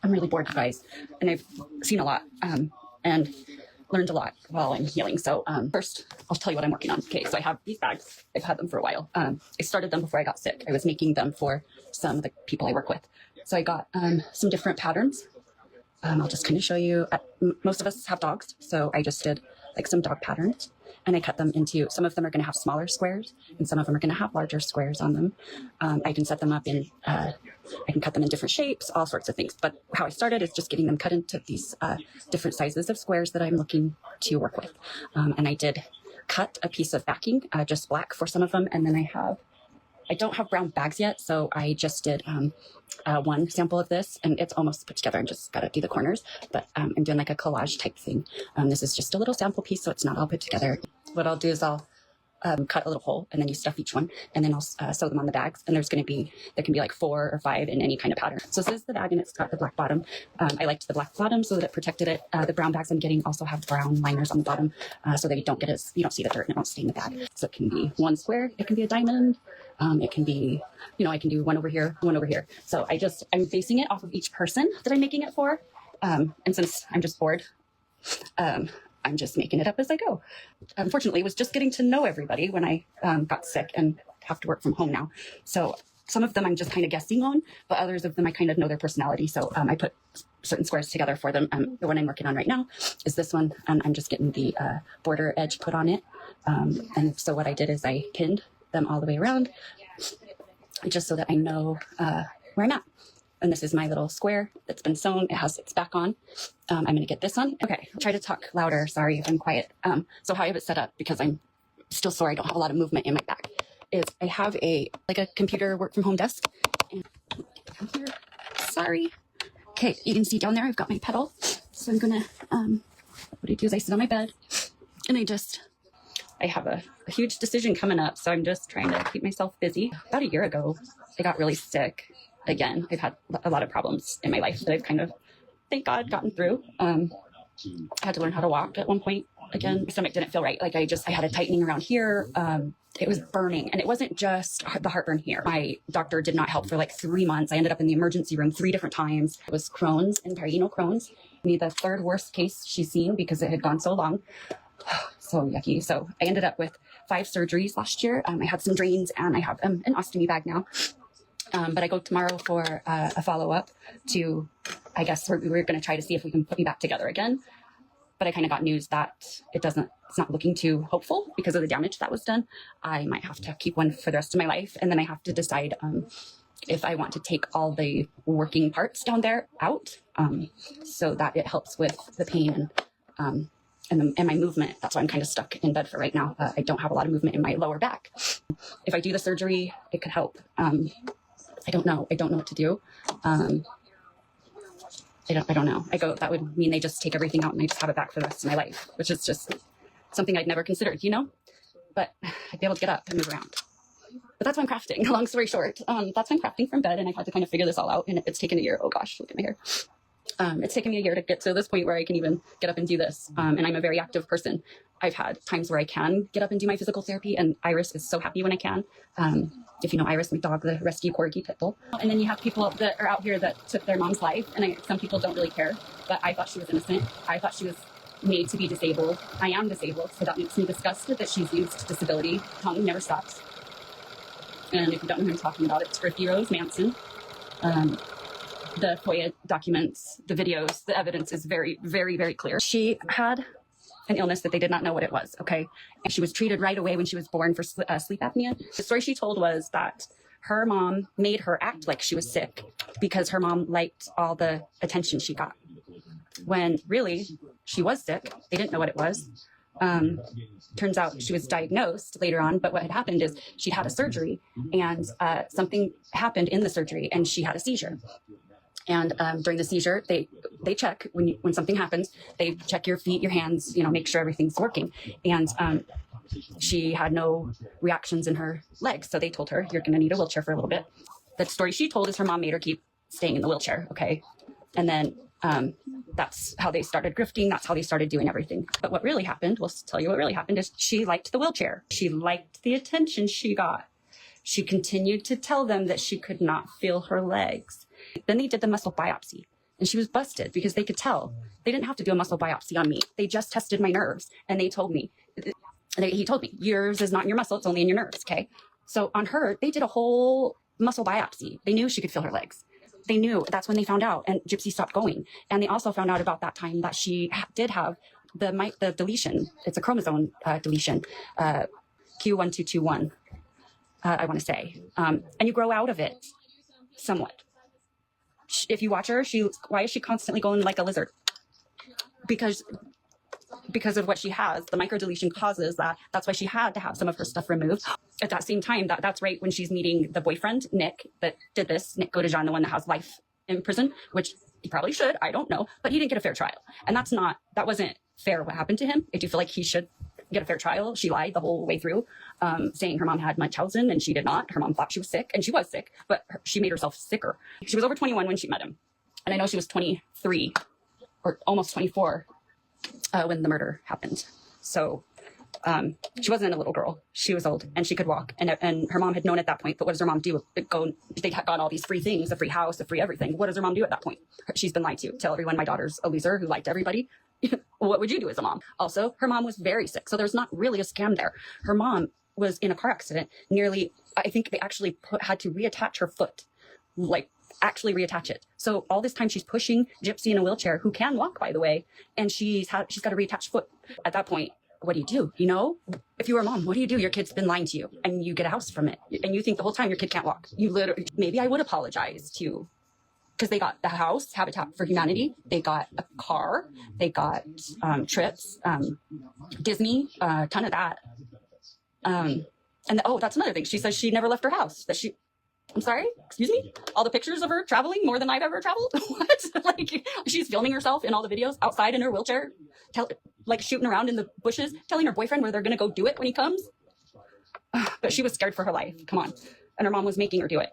I'm really bored, you guys, and I've seen a lot and learned a lot while I'm healing. So first, I'll tell you what I'm working on. Okay, so I have these bags. I've had them for a while. I started them before I got sick. I was making them for some of the people I work with. So I got some different patterns. I'll just kind of show you. Most of us have dogs, so I just did like some dog patterns. And I cut them into, some of them are going to have smaller squares and some of them are going to have larger squares on them. I can set them up in, I can cut them in different shapes, all sorts of things. But how I started is just getting them cut into these different sizes of squares that I'm looking to work with. And I did cut a piece of backing, just black for some of them. And then I don't have brown bags yet, so I just did one sample of this, and it's almost put together. I just got to do the corners, but I'm doing like a collage type thing. This is just a little sample piece, so it's not all put together. What I'll do is I'll cut a little hole, and then you stuff each one, and then I'll sew them on the bags. And there can be like 4 or 5 in any kind of pattern. So this is the bag, and it's got the black bottom. I liked the black bottom so that it protected it. The brown bags I'm getting also have brown liners on the bottom, so that you don't see the dirt and it won't stain the bag. So it can be one square, it can be a diamond. It can be, I can do one over here, one over here. So I'm basing it off of each person that I'm making it for. And since I'm just bored, I'm just making it up as I go. Unfortunately, it was just getting to know everybody when I got sick and have to work from home now. So some of them I'm just kind of guessing on, but others of them I kind of know their personality. So I put certain squares together for them. The one I'm working on right now is this one, and I'm just getting the border edge put on it. And so what I did is I pinned them all the way around, just so that I know where I'm at. And this is my little square that's been sewn. It has its back on. I'm going to get this on. Okay, I'll try to talk louder. Sorry if I'm quiet. So how I have it set up, because I'm still sore, I don't have a lot of movement in my back, is I have a computer work from home desk. And down here, sorry. Okay, you can see down there I've got my pedal. So I'm going to, what I do is I sit on my bed and I have a huge decision coming up. So I'm just trying to keep myself busy. About a year ago, I got really sick. Again, I've had a lot of problems in my life that I've kind of, thank God, gotten through. I had to learn how to walk at one point. Again, my stomach didn't feel right. Like I had a tightening around here. It was burning, and it wasn't just the heartburn here. My doctor did not help for like 3 months. I ended up in the emergency room 3 different times. It was Crohn's and perianal Crohn's. The 3rd worst case she's seen because it had gone so long. So yucky. So I ended up with 5 surgeries last year. I had some drains, and I have an ostomy bag now. But I go tomorrow for a follow-up to, I guess we're going to try to see if we can put me back together again. But I kind of got news that it's not looking too hopeful because of the damage that was done. I might have to keep one for the rest of my life. And then I have to decide if I want to take all the working parts down there out so that it helps with the pain and my movement. That's why I'm kind of stuck in bed for right now. I don't have a lot of movement in my lower back. If I do the surgery, it could help. I don't know. I don't know what to do. I don't know. That would mean they just take everything out and I just have it back for the rest of my life, which is just something I'd never considered, but I'd be able to get up and move around. But that's why I'm crafting. Long story short, that's why I'm crafting from bed, and I've had to kind of figure this all out, and it's taken a year. Oh gosh, look at my hair. It's taken me a year to get to this point where I can even get up and do this. And I'm a very active person. I've had times where I can get up and do my physical therapy, and Iris is so happy when I can. If you know Iris, my dog, the rescue corgi pit bull. And then you have people that are out here that took their mom's life, and some people don't really care, but I thought she was innocent. I thought she was made to be disabled. I am disabled, so that makes me disgusted that she's used disability. Tongue never stops. And if you don't know who I'm talking about, it's Griffey Rose Manson. The FOIA documents, the videos, the evidence is very, very, very clear. She had an illness that they did not know what it was, okay? And she was treated right away when she was born for sleep apnea. The story she told was that her mom made her act like she was sick because her mom liked all the attention she got. When really, she was sick. They didn't know what it was. Turns out she was diagnosed later on, but what had happened is she'd had a surgery, and something happened in the surgery, and she had a seizure. And during the seizure, they check when something happens. They check your feet, your hands, make sure everything's working. And she had no reactions in her legs, so they told her, "You're going to need a wheelchair for a little bit." The story she told is her mom made her keep staying in the wheelchair. Okay, and then that's how they started grifting. That's how they started doing everything. But what really happened, we'll tell you what really happened, is she liked the wheelchair. She liked the attention she got. She continued to tell them that she could not feel her legs. Then they did the muscle biopsy. and she was busted because they could tell. They didn't have to do a muscle biopsy on me. They just tested my nerves, and he told me, yours is not in your muscle, it's only in your nerves, okay? So on her, they did a whole muscle biopsy. They knew she could feel her legs. They knew. That's when they found out, and Gypsy stopped going. And they also found out about that time that she did have the deletion. It's a chromosome deletion, Q1221, I want to say. And you grow out of it somewhat. If you watch her, why is she constantly going like a lizard? Because of what she has, the microdeletion causes that. That's why she had to have some of her stuff removed. At that same time, that's right when she's meeting the boyfriend, Nick, that did this. Nick Godejohn, the one that has life in prison, which he probably should. I don't know. But he didn't get a fair trial. And that wasn't fair what happened to him. I do feel like he should get a fair trial. She lied the whole way through, saying her mom had Munchausen and she did not. Her mom thought she was sick, and she was sick, but she made herself sicker. She was over 21 when she met him. And I know she was 23 or almost 24 when the murder happened. So she wasn't a little girl. She was old and she could walk. And her mom had known at that point, but what does her mom do? They got all these free things, a free house, a free everything. What does her mom do at that point? She's been lied to. Tell everyone my daughter's a loser who lied to everybody. What would you do as a mom? Also, her mom was very sick. So there's not really a scam there. Her mom was in a car accident. I think they actually had to reattach her foot, like actually reattach it. So all this time she's pushing Gypsy in a wheelchair, who can walk, by the way, and she's got a reattached foot. At that point, what do you do? You know, if you were a mom, what do you do? Your kid's been lying to you and you get a house from it. And you think the whole time your kid can't walk. Maybe I would apologize to, because they got the house, Habitat for Humanity. They got a car. They got trips, Disney, a ton of that. That's another thing. She says she never left her house. I'm sorry, excuse me? All the pictures of her traveling more than I've ever traveled? What? Like, she's filming herself in all the videos outside in her wheelchair, shooting around in the bushes, telling her boyfriend where they're going to go do it when he comes. But she was scared for her life. Come on. And her mom was making her do it.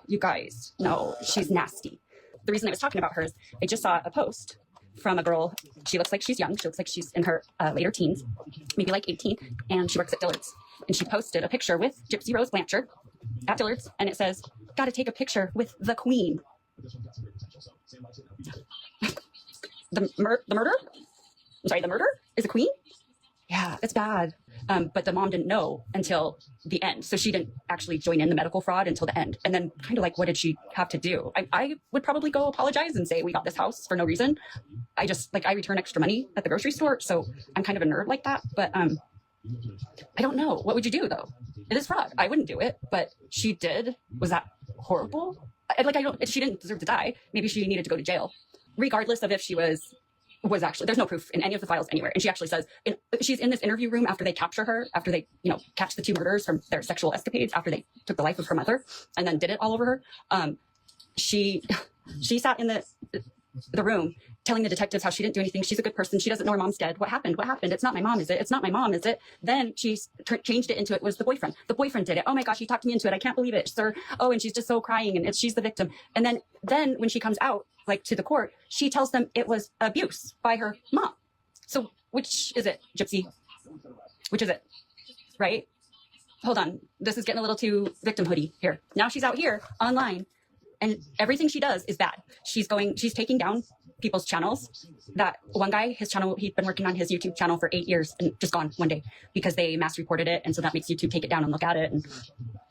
You guys, no, she's nasty. The reason I was talking about her is I just saw a post from a girl. She looks like she's young. She looks like she's in her later teens, maybe like 18. And she works at Dillard's. And she posted a picture with Gypsy Rose Blanchard at Dillard's, and it says, "Got to take a picture with the queen." The murder? I'm sorry, the murder is a queen? Yeah, it's bad. But the mom didn't know until the end. So she didn't actually join in the medical fraud until the end. And then kind of like, what did she have to do? I would probably go apologize and say, we got this house for no reason. I return extra money at the grocery store. So I'm kind of a nerd like that. But I don't know. What would you do though? It is fraud. I wouldn't do it, but she did. Was that horrible? She didn't deserve to die. Maybe she needed to go to jail. Regardless of if she was actually, there's no proof in any of the files anywhere. And she actually says, she's in this interview room after they capture her, after they, catch the two murders from their sexual escapades, after they took the life of her mother and then did it all over her. She sat in the room telling the detectives how she didn't do anything. She's a good person. She doesn't know her mom's dead. What happened? It's not my mom, is it? It's not my mom, is it? Then she changed it into it was the boyfriend. The boyfriend did it. Oh my gosh, he talked me into it. I can't believe it, sir. Oh, and she's just so crying, and she's the victim. And then when she comes out, to the court, she tells them it was abuse by her mom. So which is it, Gypsy? Which is it? Right? Hold on. This is getting a little too victimhoody here. Now she's out here online, and everything she does is bad. She's taking down people's channels. That one guy, his channel, he'd been working on his YouTube channel for 8 years and just gone one day because they mass reported it. And so that makes YouTube take it down and look at it, and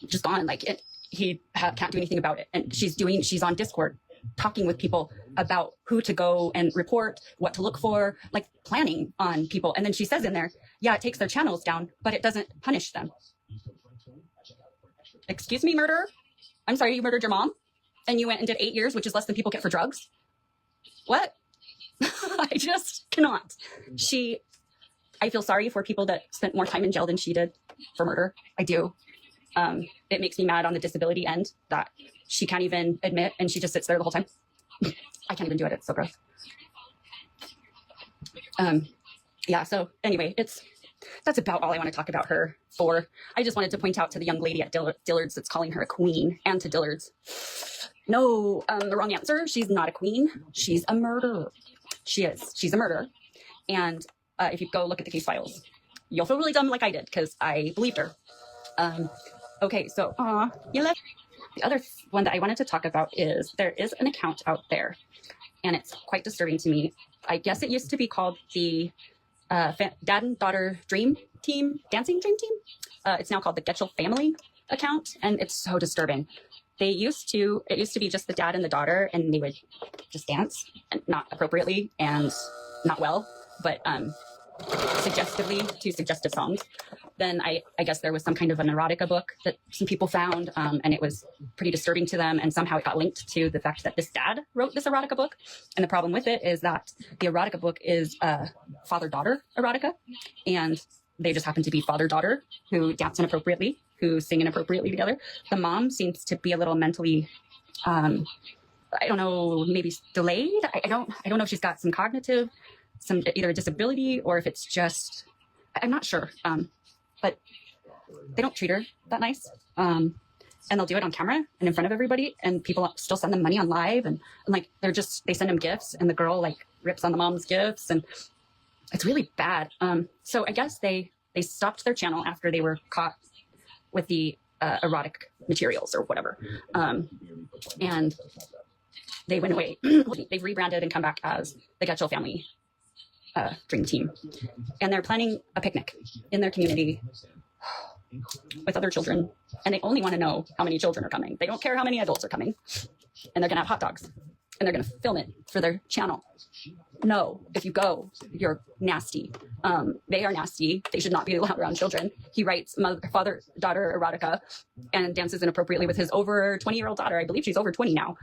just gone. Can't do anything about it. And she's on Discord talking with people about who to go and report, what to look for, planning on people. And then she says in there, yeah, it takes their channels down, but it doesn't punish them. Excuse me, murderer? I'm sorry, you murdered your mom? And you went and did 8 years, which is less than people get for drugs? What? I just cannot. I feel sorry for people that spent more time in jail than she did for murder. I do. It makes me mad on the disability end that she can't even admit, and she just sits there the whole time. I can't even do it. It's so gross. So anyway, that's about all I want to talk about her for. I just wanted to point out to the young lady at Dillard's that's calling her a queen, and to Dillard's. No, the wrong answer. She's not a queen. She's a murderer. She is. She's a murderer. And if you go look at the case files, you'll feel really dumb like I did because I believed her. Okay, so you left. The other one that I wanted to talk about is there is an account out there and it's quite disturbing to me. I guess it used to be called the Dad and Daughter Dream Team, Dancing Dream Team. It's now called the Getchell Family account, and it's so disturbing. It used to be just the dad and the daughter, and they would just dance, and not appropriately and not well, but suggestively to suggestive songs. Then I guess there was some kind of an erotica book that some people found, and it was pretty disturbing to them. And somehow it got linked to the fact that this dad wrote this erotica book. And the problem with it is that the erotica book is father-daughter erotica. And they just happen to be father-daughter who dance inappropriately, who sing inappropriately together. The mom seems to be a little mentally, I don't know, maybe delayed. I don't know if she's got some cognitive, some either a disability, or if it's just, I'm not sure. But they don't treat her that nice. And they'll do it on camera and in front of everybody, and people still send them money on live, and like they send them gifts, and the girl like rips on the mom's gifts, and it's really bad. So I guess they stopped their channel after they were caught with the erotic materials or whatever. And they went away. They've rebranded and come back as the Getchell Family Dream Team. And they're planning a picnic in their community with other children. And they only want to know how many children are coming. They don't care how many adults are coming. And they're going to have hot dogs. And they're going to film it for their channel. No, if you go, you're nasty. They are nasty. They should not be allowed around children. He writes father-daughter erotica and dances inappropriately with his over 20-year-old daughter. I believe she's over 20 now.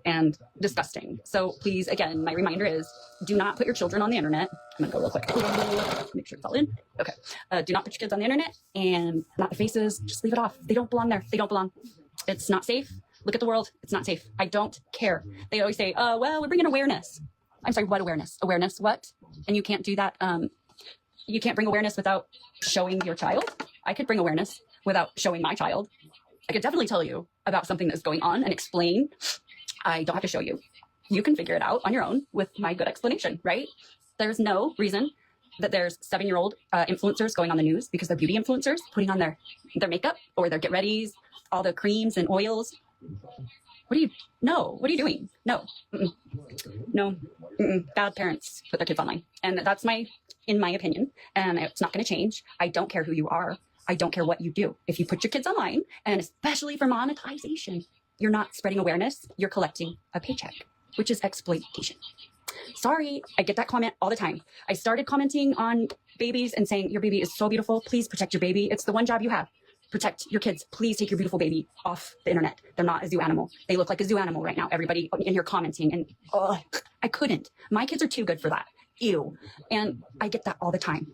And disgusting. So please, again, my reminder is do not put your children on the internet. I'm going to go real quick. Make sure it's all in. Okay. Do not put your kids on the internet, and not the faces. Just leave it off. They don't belong there. They don't belong. It's not safe. Look at the world. It's not safe. I don't care. They always say, well, we're bringing awareness. I'm sorry, what awareness? Awareness, what? And you can't do that. You can't bring awareness without showing your child. I could bring awareness without showing my child. I could definitely tell you about something that's going on and explain. I don't have to show you. You can figure it out on your own with my good explanation, right? There's no reason that there's 7-year-old influencers going on the news because they're beauty influencers, putting on their makeup or their get-readies, all the creams and oils. What are you doing? No. Mm-mm. No. Mm-mm. Bad parents put their kids online. And that's in my opinion, and it's not going to change. I don't care who you are. I don't care what you do. If you put your kids online, and especially for monetization, you're not spreading awareness. You're collecting a paycheck, which is exploitation. Sorry, I get that comment all the time. I started commenting on babies and saying, your baby is so beautiful. Please protect your baby. It's the one job you have. Protect your kids. Please take your beautiful baby off the internet. They're not a zoo animal. They look like a zoo animal right now. Everybody in here commenting, and I couldn't. My kids are too good for that. Ew. And I get that all the time.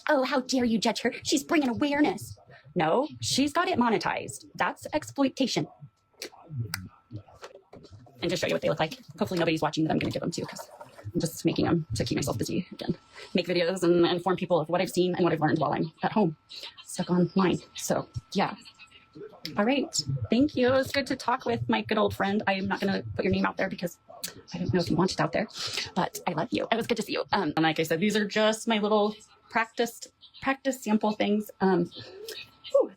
Oh, how dare you judge her? She's bringing awareness. No, she's got it monetized. That's exploitation. And just show you what they look like. Hopefully nobody's watching that I'm going to give them to, because I'm just making them to keep myself busy again. Make videos and inform people of what I've seen and what I've learned while I'm at home, stuck online. So yeah. All right. Thank you. It was good to talk with my good old friend. I'm not going to put your name out there because I don't know if you want it out there, but I love you. It was good to see you. And like I said, these are just my little practice sample things that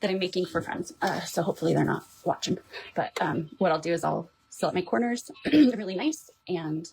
I'm making for friends. So hopefully they're not watching. But what I'll do is I'll fill up my corners really nice, and